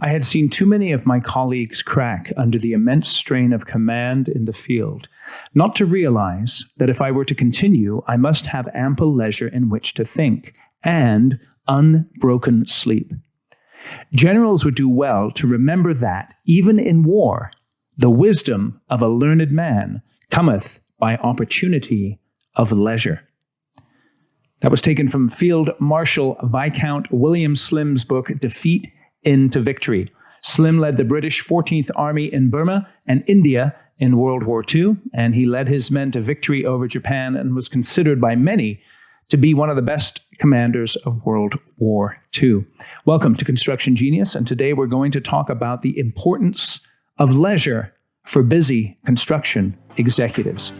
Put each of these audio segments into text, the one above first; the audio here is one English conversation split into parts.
I had seen too many of my colleagues crack under the immense strain of command in the field, not to realize that if I were to continue, I must have ample leisure in which to think and unbroken sleep. Generals would do well to remember that, even in war, the wisdom of a learned man cometh by opportunity of leisure. That was taken from Field Marshal Viscount William Slim's book, Defeat into Victory. Slim led the British 14th Army in Burma and India in World War II, and he led his men to victory over Japan and was considered by many to be one of the best commanders of World War II. Welcome to Construction Genius, and today we're going to talk about the importance of leisure for busy construction executives.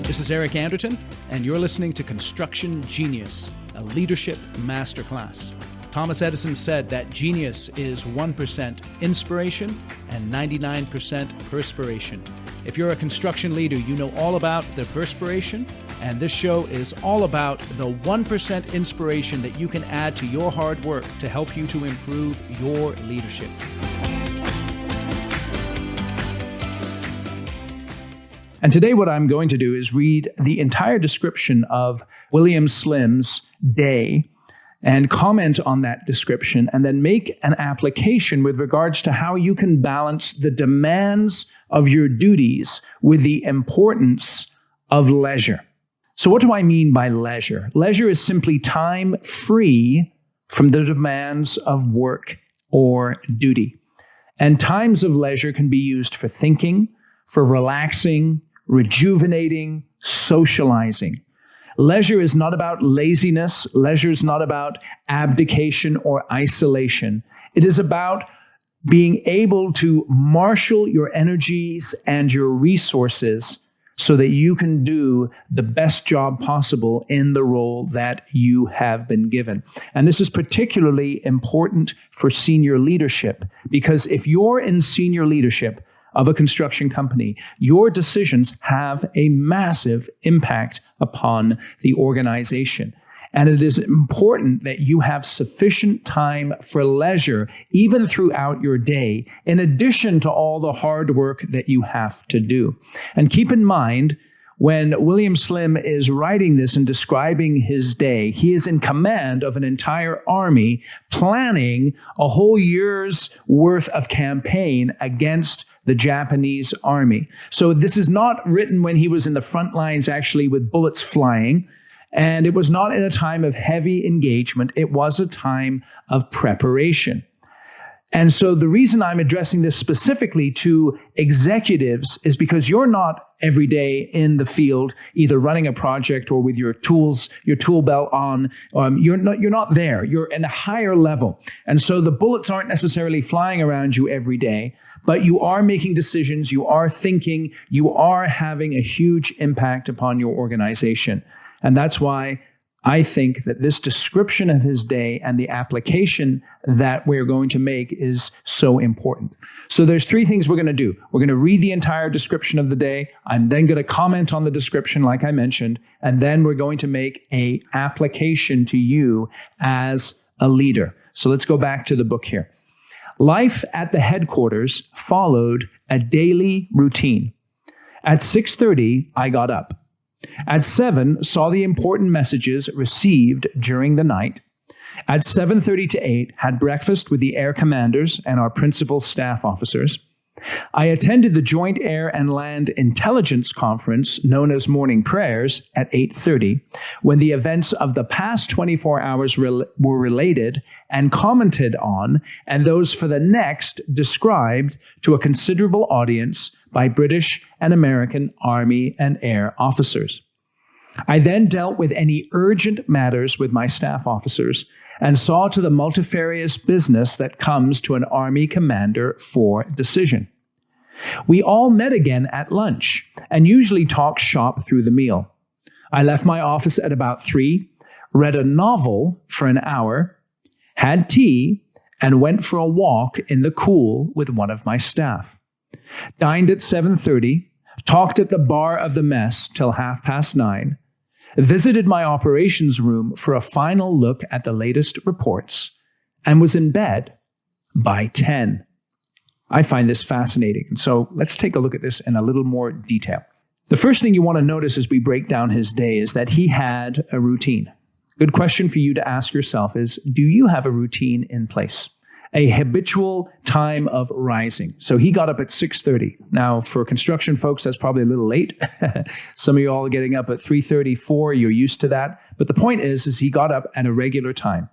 This is Eric Anderton, and you're listening to Construction Genius, a leadership masterclass. Thomas Edison said that genius is 1% inspiration and 99% perspiration. If you're a construction leader, you know all about the perspiration, and this show is all about the 1% inspiration that you can add to your hard work to help you to improve your leadership. And today what I'm going to do is read the entire description of William Slim's day and comment on that description, and then make an application with regards to how you can balance the demands of your duties with the importance of leisure. So what do I mean by leisure? Leisure is simply time free from the demands of work or duty. And times of leisure can be used for thinking, for relaxing, rejuvenating, socializing. Leisure is not about laziness. Leisure is not about abdication or isolation. It is about being able to marshal your energies and your resources so that you can do the best job possible in the role that you have been given. And this is particularly important for senior leadership, because if you're in senior leadership of a construction company, your decisions have a massive impact upon the organization. And it is important that you have sufficient time for leisure, even throughout your day, in addition to all the hard work that you have to do. And keep in mind, when William Slim is writing this and describing his day, he is in command of an entire army planning a whole year's worth of campaign against the Japanese army. So this is not written when he was in the front lines actually with bullets flying, and it was not in a time of heavy engagement. It was a time of preparation. And so the reason I'm addressing this specifically to executives is because you're not every day in the field, either running a project or with your tools, your tool belt on. You're not there. You're in a higher level. And so the bullets aren't necessarily flying around you every day, but you are making decisions, you are thinking, you are having a huge impact upon your organization. And that's why I think that this description of his day and the application that we're going to make is so important. So there's three things we're going to do. We're going to read the entire description of the day. I'm then going to comment on the description like I mentioned, and then we're going to make an application to you as a leader. So let's go back to the book here. Life at the headquarters followed a daily routine. At 6:30, I got up. At 7, saw the important messages received during the night. At 7:30 to 8, had breakfast with the air commanders and our principal staff officers. I attended the Joint Air and Land Intelligence Conference, known as Morning Prayers, at 8:30, when the events of the past 24 hours were related and commented on, and those for the next described to a considerable audience by British and American Army and Air officers. I then dealt with any urgent matters with my staff officers and saw to the multifarious business that comes to an Army commander for decision. We all met again at lunch and usually talked shop through the meal. I left my office at about 3, read a novel for an hour, had tea, and went for a walk in the cool with one of my staff. Dined at 7:30, talked at the bar of the mess till 9:30, visited my operations room for a final look at the latest reports, and was in bed by 10. I find this fascinating. And so let's take a look at this in a little more detail. The first thing you want to notice as we break down his day is that he had a routine. Good question for you to ask yourself is, do you have a routine in place? A habitual time of rising. So he got up at 6:30. Now, for construction folks, that's probably a little late. Some of you all are getting up at 3:30, 4. You're used to that. But the point is he got up at a regular time.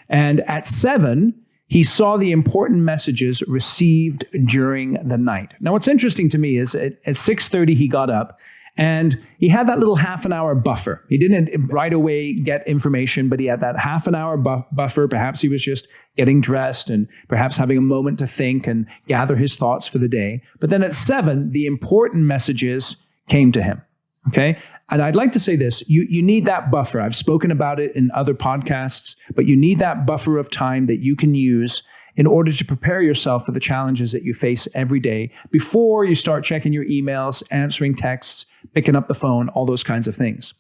And at 7, he saw the important messages received during the night. Now, what's interesting to me is at 6:30, he got up and he had that little half an hour buffer. He didn't right away get information, but he had that half an hour buffer. Perhaps he was just getting dressed and perhaps having a moment to think and gather his thoughts for the day. But then at 7, the important messages came to him. Okay. And I'd like to say this, you need that buffer. I've spoken about it in other podcasts, but you need that buffer of time that you can use in order to prepare yourself for the challenges that you face every day before you start checking your emails, answering texts, picking up the phone, all those kinds of things.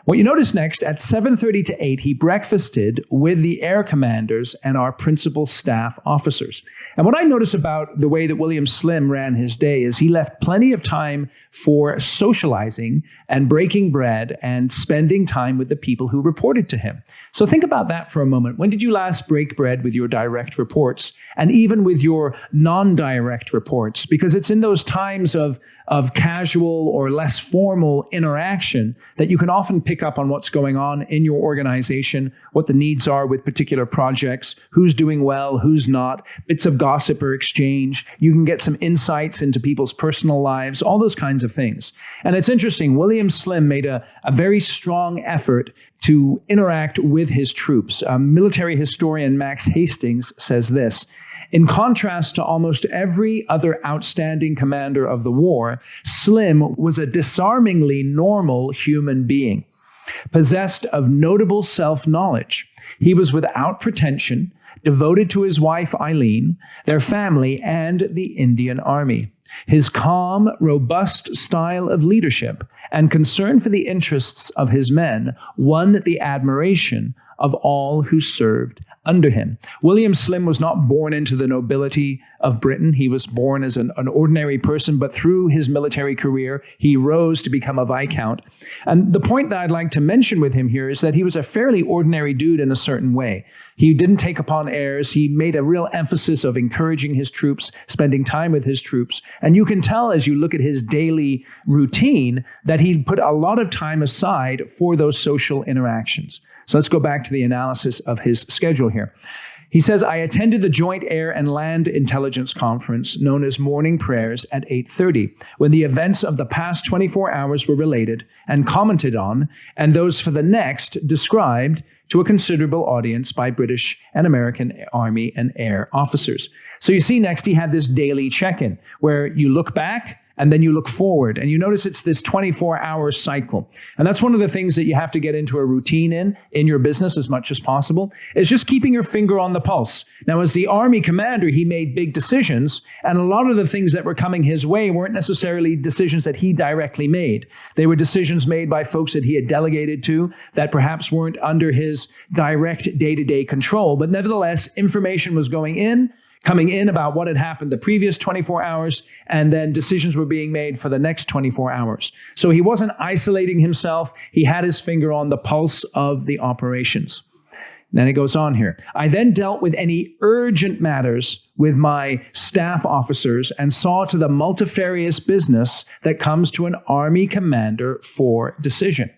What you notice next, at 7:30 to 8, he breakfasted with the air commanders and our principal staff officers. And what I notice about the way that William Slim ran his day is he left plenty of time for socializing and breaking bread and spending time with the people who reported to him. So think about that for a moment. When did you last break bread with your direct reports and even with your non-direct reports? Because it's in those times of casual or less formal interaction that you can often pick up on what's going on in your organization, what the needs are with particular projects, who's doing well, who's not, bits of gossip or exchange. You can get some insights into people's personal lives, all those kinds of things. And it's interesting, William Slim made a very strong effort to interact with his troops. Military historian Max Hastings says this: in contrast to almost every other outstanding commander of the war, Slim was a disarmingly normal human being, possessed of notable self-knowledge. He was without pretension, devoted to his wife Eileen, their family, and the Indian Army. His calm, robust style of leadership and concern for the interests of his men won the admiration of all who served under him. William Slim was not born into the nobility of Britain. He was born as an ordinary person, but through his military career, he rose to become a Viscount. And the point that I'd like to mention with him here is that he was a fairly ordinary dude in a certain way. He didn't take upon airs. He made a real emphasis of encouraging his troops, spending time with his troops. And you can tell as you look at his daily routine that he put a lot of time aside for those social interactions. So let's go back to the analysis of his schedule here. He says, I attended the Joint Air and Land Intelligence Conference known as Morning Prayers at 8:30, when the events of the past 24 hours were related and commented on, and those for the next described to a considerable audience by British and American Army and Air officers. So you see next he had this daily check-in where you look back and then you look forward, and you notice it's this 24-hour cycle. And that's one of the things that you have to get into a routine in your business as much as possible, is just keeping your finger on the pulse. Now, as the Army commander, he made big decisions, and a lot of the things that were coming his way weren't necessarily decisions that he directly made. They were decisions made by folks that he had delegated to that perhaps weren't under his direct day-to-day control. But nevertheless, information was coming in about what had happened the previous 24 hours, and then decisions were being made for the next 24 hours. So he wasn't isolating himself. He had his finger on the pulse of the operations. Then it goes on here. I then dealt with any urgent matters with my staff officers and saw to the multifarious business that comes to an Army commander for decision.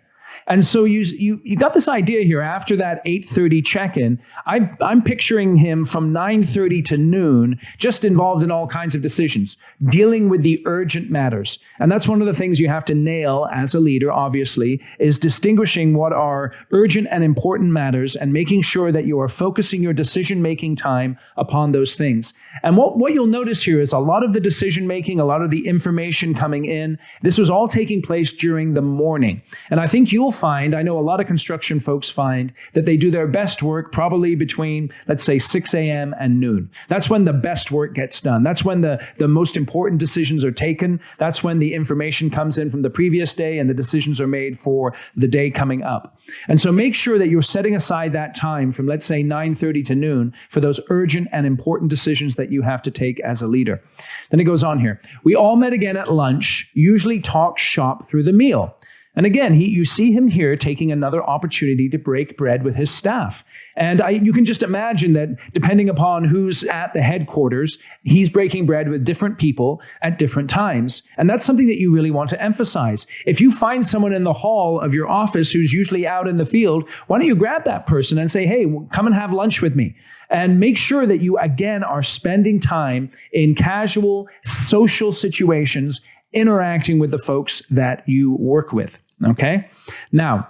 And so you got this idea here after that 8:30 check-in. I'm picturing him from 9:30 to noon, just involved in all kinds of decisions, dealing with the urgent matters. And that's one of the things you have to nail as a leader, obviously, is distinguishing what are urgent and important matters and making sure that you are focusing your decision-making time upon those things. And what you'll notice here is a lot of the decision-making, a lot of the information coming in, this was all taking place during the morning. And I think you you'll find, I know a lot of construction folks find that they do their best work probably between, let's say, 6 a.m. and noon. That's when the best work gets done. That's when the most important decisions are taken. That's when the information comes in from the previous day and the decisions are made for the day coming up. And so make sure that you're setting aside that time from, let's say, 9:30 to noon for those urgent and important decisions that you have to take as a leader. Then it goes on here. We all met again at lunch, usually talk shop through the meal. And again, you see him here taking another opportunity to break bread with his staff. And you can just imagine that depending upon who's at the headquarters, he's breaking bread with different people at different times. And that's something that you really want to emphasize. If you find someone in the hall of your office who's usually out in the field, why don't you grab that person and say, hey, come and have lunch with me? And make sure that you, again, are spending time in casual social situations, interacting with the folks that you work with. Okay. Now,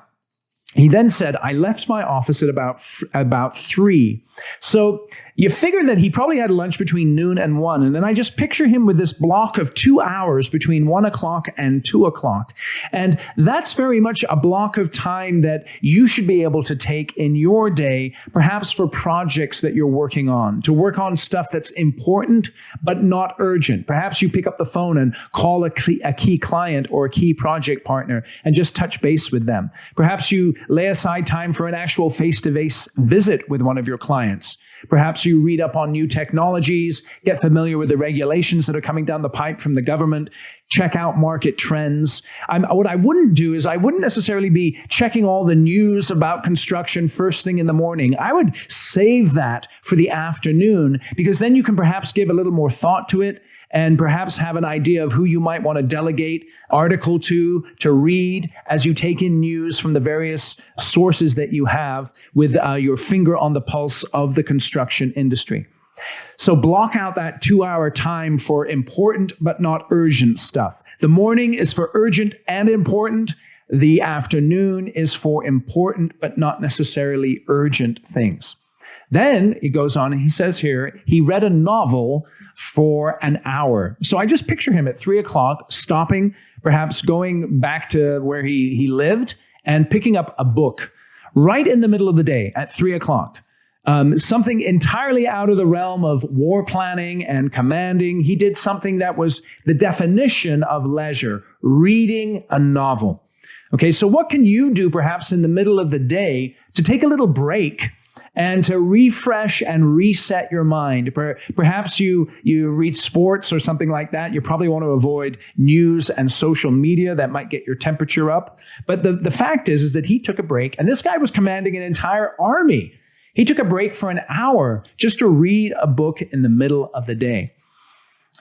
he then said, I left my office at about 3. So you figure that he probably had lunch between noon and 1. And then I just picture him with this block of 2 hours between 1 o'clock and 2 o'clock. And that's very much a block of time that you should be able to take in your day, perhaps for projects that you're working on, to work on stuff that's important, but not urgent. Perhaps you pick up the phone and call a key client or a key project partner and just touch base with them. Perhaps you lay aside time for an actual face-to-face visit with one of your clients. Perhaps you read up on new technologies, get familiar with the regulations that are coming down the pipe from the government, check out market trends. What I wouldn't do is I wouldn't necessarily be checking all the news about construction first thing in the morning. I would save that for the afternoon, because then you can perhaps give a little more thought to it and perhaps have an idea of who you might want to delegate article to read as you take in news from the various sources that you have with your finger on the pulse of the construction industry. So block out that 2-hour time for important but not urgent stuff. The morning is for urgent and important. The afternoon is for important but not necessarily urgent things. Then he goes on and he says here, he read a novel for an hour. So I just picture him at 3 o'clock, stopping, perhaps going back to where he lived and picking up a book right in the middle of the day at 3 o'clock. Something entirely out of the realm of war planning and commanding. He did something that was the definition of leisure, reading a novel. Okay, so what can you do perhaps in the middle of the day to take a little break and to refresh and reset your mind? Perhaps you read sports or something like that. You probably want to avoid news and social media that might get your temperature up. But the fact is that he took a break, and this guy was commanding an entire army. He took a break for an hour just to read a book in the middle of the day.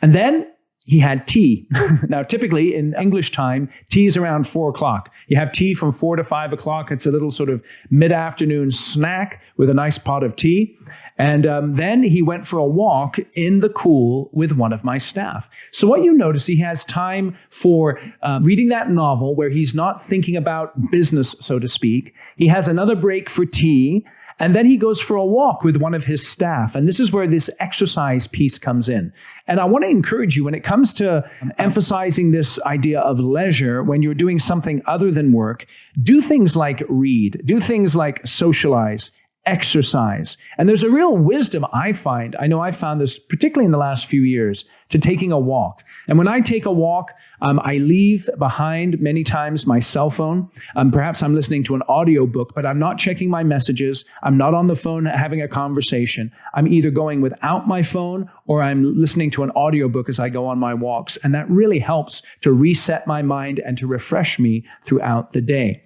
And then he had tea. Now, typically in English time, tea is around 4 o'clock. You have tea from 4 to 5 o'clock. It's a little sort of mid-afternoon snack with a nice pot of tea. And then he went for a walk in the cool with one of my staff. So what you notice, he has time for reading that novel where he's not thinking about business, so to speak. He has another break for tea. And then he goes for a walk with one of his staff. And this is where this exercise piece comes in. And I want to encourage you, when it comes to emphasizing this idea of leisure, when you're doing something other than work, do things like read, do things like socialize, exercise. And there's a real wisdom I find. I know I found this particularly in the last few years, to taking a walk. And when I take a walk, I leave behind many times my cell phone. Perhaps I'm listening to an audio book, but I'm not checking my messages. I'm not on the phone having a conversation. I'm either going without my phone or I'm listening to an audio book as I go on my walks. And that really helps to reset my mind and to refresh me throughout the day.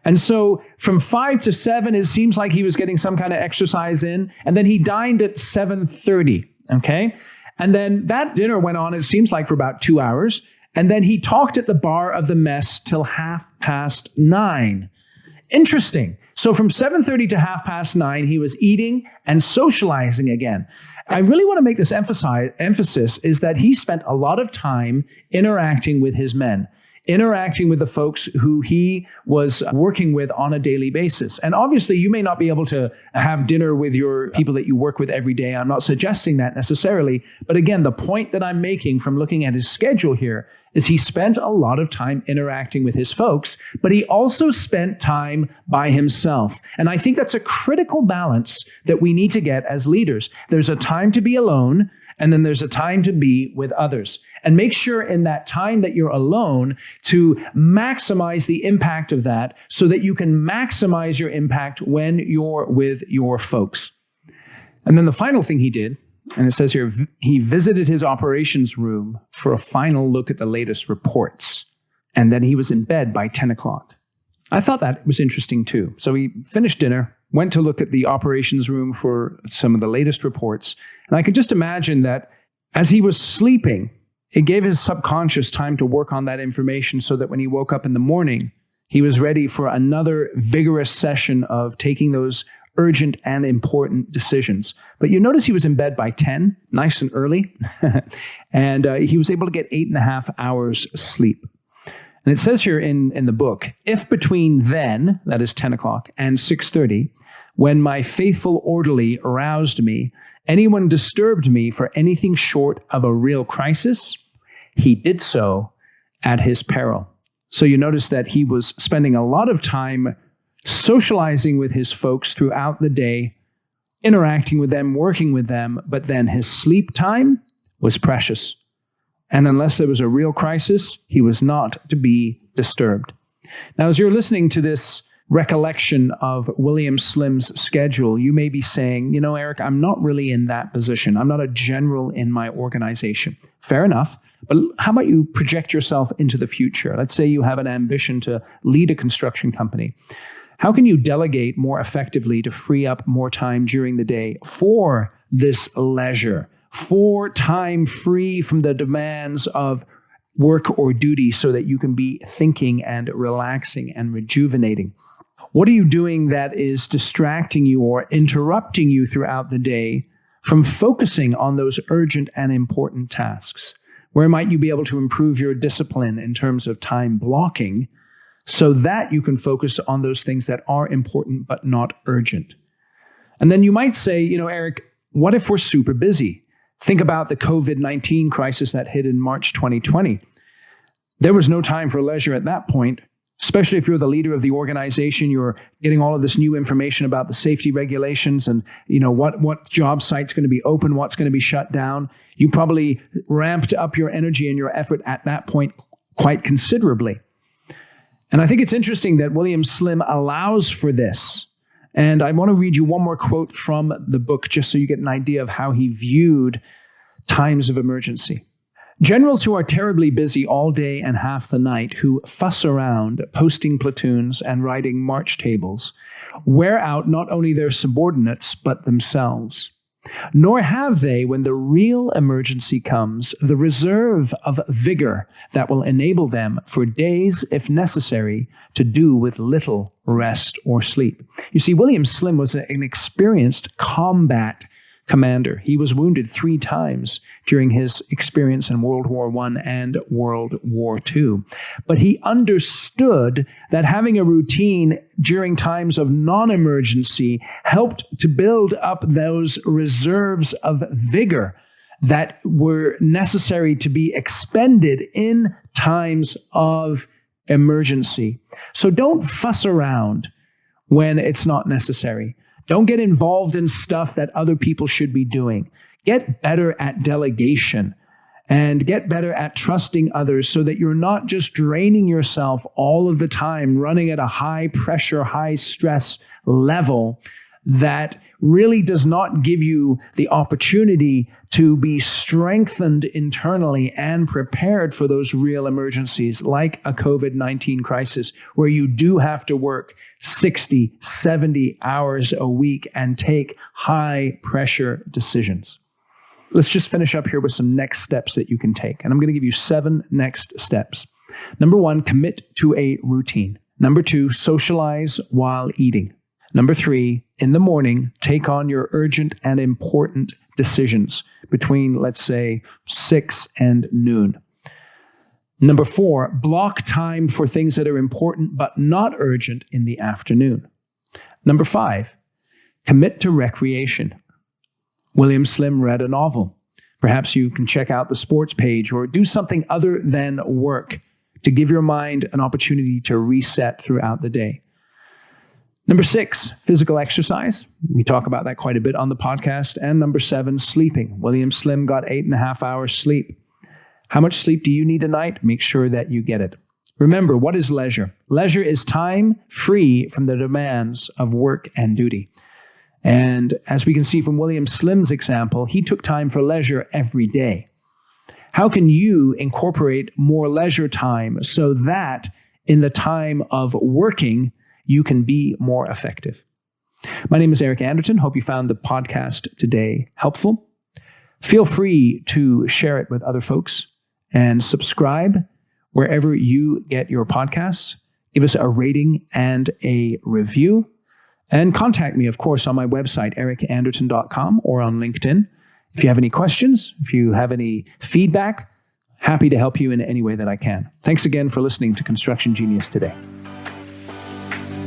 And so from 5 to 7, it seems like he was getting some kind of exercise in. And then he dined at 7:30, okay? And then that dinner went on, it seems like, for about 2 hours. And then he talked at the bar of the mess till 9:30. Interesting. So from 7:30 to 9:30, he was eating and socializing again. I really want to make this emphasis is that he spent a lot of time interacting with his men. interacting with the folks who he was working with on a daily basis. And obviously, you may not be able to have dinner with your people that you work with every day. I'm not suggesting that necessarily. But again, the point that I'm making from looking at his schedule here is he spent a lot of time interacting with his folks, but he also spent time by himself. And I think that's a critical balance that we need to get as leaders. There's a time to be alone, and then there's a time to be with others. And make sure in that time that you're alone to maximize the impact of that so that you can maximize your impact when you're with your folks. And then the final thing he did, and it says here, he visited his operations room for a final look at the latest reports. And then he was in bed by 10 o'clock. I thought that was interesting too. So he finished dinner, went to look at the operations room for some of the latest reports. And I could just imagine that as he was sleeping, it gave his subconscious time to work on that information so that when he woke up in the morning, he was ready for another vigorous session of taking those urgent and important decisions. But you notice he was in bed by 10, nice and early, and he was able to get 8.5 hours sleep. And it says here in the book, if between then, that is 10 o'clock, and 6:30, when my faithful orderly aroused me, anyone disturbed me for anything short of a real crisis, he did so at his peril. So you notice that he was spending a lot of time socializing with his folks throughout the day, interacting with them, working with them, but then his sleep time was precious. And unless there was a real crisis, he was not to be disturbed. Now, as you're listening to this recollection of William Slim's schedule, you may be saying, you know, Eric, I'm not really in that position. I'm not a general in my organization. Fair enough. But how about you project yourself into the future? Let's say you have an ambition to lead a construction company. How can you delegate more effectively to free up more time during the day for this leisure, for time free from the demands of work or duty so that you can be thinking and relaxing and rejuvenating? What are you doing that is distracting you or interrupting you throughout the day from focusing on those urgent and important tasks? Where might you be able to improve your discipline in terms of time blocking so that you can focus on those things that are important but not urgent? And then you might say, you know, Eric, what if we're super busy? Think about the COVID-19 crisis that hit in March 2020. There was no time for leisure at that point, especially if you're the leader of the organization. You're getting all of this new information about the safety regulations and, you know, what job site's going to be open, what's going to be shut down. You probably ramped up your energy and your effort at that point quite considerably. And I think it's interesting that William Slim allows for this. And I want to read you one more quote from the book just so you get an idea of how he viewed times of emergency. Generals who are terribly busy all day and half the night, who fuss around posting platoons and writing march tables, wear out not only their subordinates but themselves. Nor have they, when the real emergency comes, the reserve of vigor that will enable them for days, if necessary, to do with little rest or sleep. You see, William Slim was an experienced combat commander. He was wounded 3 times during his experience in World War I and World War II. But he understood that having a routine during times of non-emergency helped to build up those reserves of vigor that were necessary to be expended in times of emergency. So don't fuss around when it's not necessary. Don't get involved in stuff that other people should be doing. Get better at delegation and get better at trusting others so that you're not just draining yourself all of the time, running at a high pressure, high stress level that really does not give you the opportunity to be strengthened internally and prepared for those real emergencies like a COVID-19 crisis where you do have to work 60, 70 hours a week and take high pressure decisions. Let's just finish up here with some next steps that you can take. And I'm going to give you 7 next steps. Number 1, commit to a routine. Number 2, socialize while eating. Number 3, in the morning, take on your urgent and important decisions between, let's say, 6 and noon. Number 4, block time for things that are important but not urgent in the afternoon. Number 5, commit to recreation. William Slim read a novel. Perhaps you can check out the sports page or do something other than work to give your mind an opportunity to reset throughout the day. Number 6, physical exercise. We talk about that quite a bit on the podcast. And number 7, sleeping. William Slim got 8.5 hours sleep. How much sleep do you need a night? Make sure that you get it. Remember, what is leisure? Leisure is time free from the demands of work and duty. And as we can see from William Slim's example, he took time for leisure every day. How can you incorporate more leisure time so that in the time of working, you can be more effective? My name is Eric Anderton. Hope you found the podcast today helpful. Feel free to share it with other folks and subscribe wherever you get your podcasts. Give us a rating and a review. And contact me, of course, on my website, ericanderton.com, or on LinkedIn. If you have any questions, if you have any feedback, happy to help you in any way that I can. Thanks again for listening to Construction Genius today.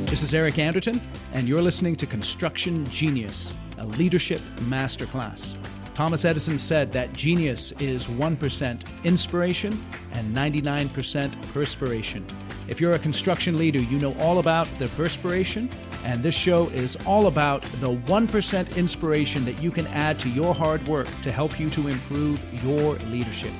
This is Eric Anderton, and you're listening to Construction Genius, a leadership masterclass. Thomas Edison said that genius is 1% inspiration and 99% perspiration. If you're a construction leader, you know all about the perspiration, and this show is all about the 1% inspiration that you can add to your hard work to help you to improve your leadership.